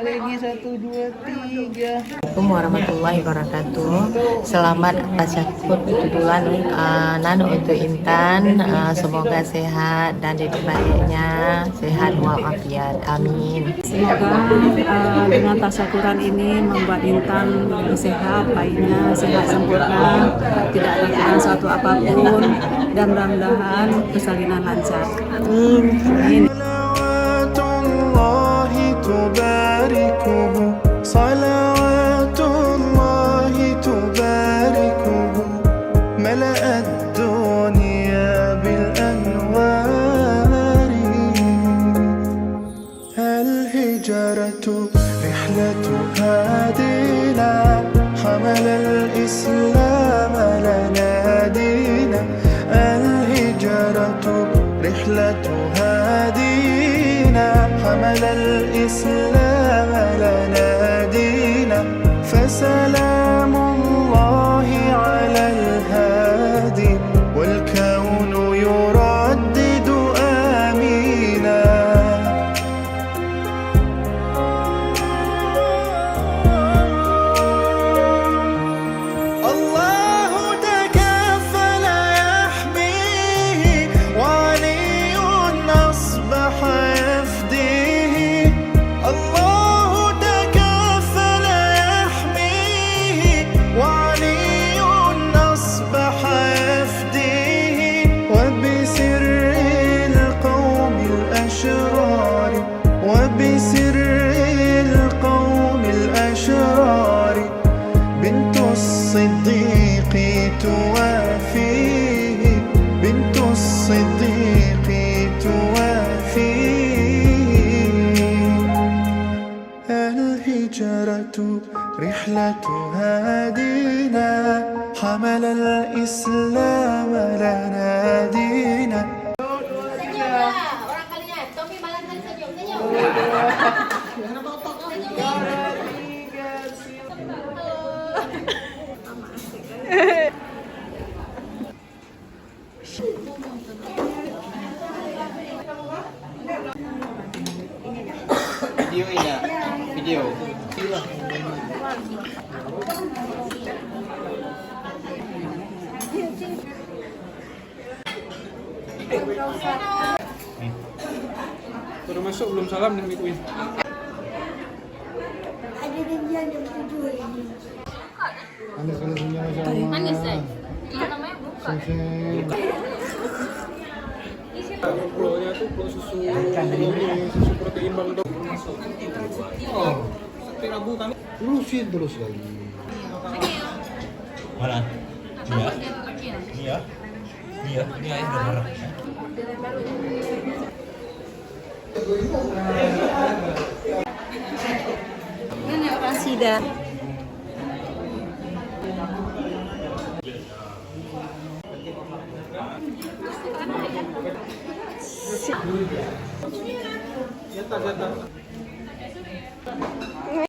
lagi 1, 2, 3. Assalamualaikum warahmatullahi wabarakatuh. Selamat tasyahud kebetulan Nano untuk Intan. Semoga sehat dan didik baiknya sehat walafiat. Amin. Semoga dengan tasyakuran ini membuat Intan lebih sehat, baiknya sehat sempurna, tidak kekurangan suatu apapun, dan mudah-mudahan persalinan lancar. Amin. صلوات الله تباركه ملأ الدنيا بالأنوار الهجرة رحلة هادينا حمل الإسلام لنا دينا الهجرة رحلة هادينا حمل الإسلام لنا دينا فسلام الله على الهادي والكون يردد آمينا الله تكفل يحميه وعلي أصبح يفديه الله تكفل يحميه وعلي أصبح يفديه وبسر القوم الأشرار وبسر القوم الأشرار بنت الصديق توافيه بنت الصديق توافيه الهجرة رحلة هادينا حمل الإسلام لنا دينا Orang kalian, Tommy Valentine senyum. Video ini ya? Video. Baru masuk belum salam nih Queen. Manis deh. Iya namanya buka. Pro-nya tuh pro susu susu protein bang dok. Oh, sate rabu kami. Terusin terus lagi. Mana? Iya. Iya, iya udah marah. Ini orang sida. Jatah.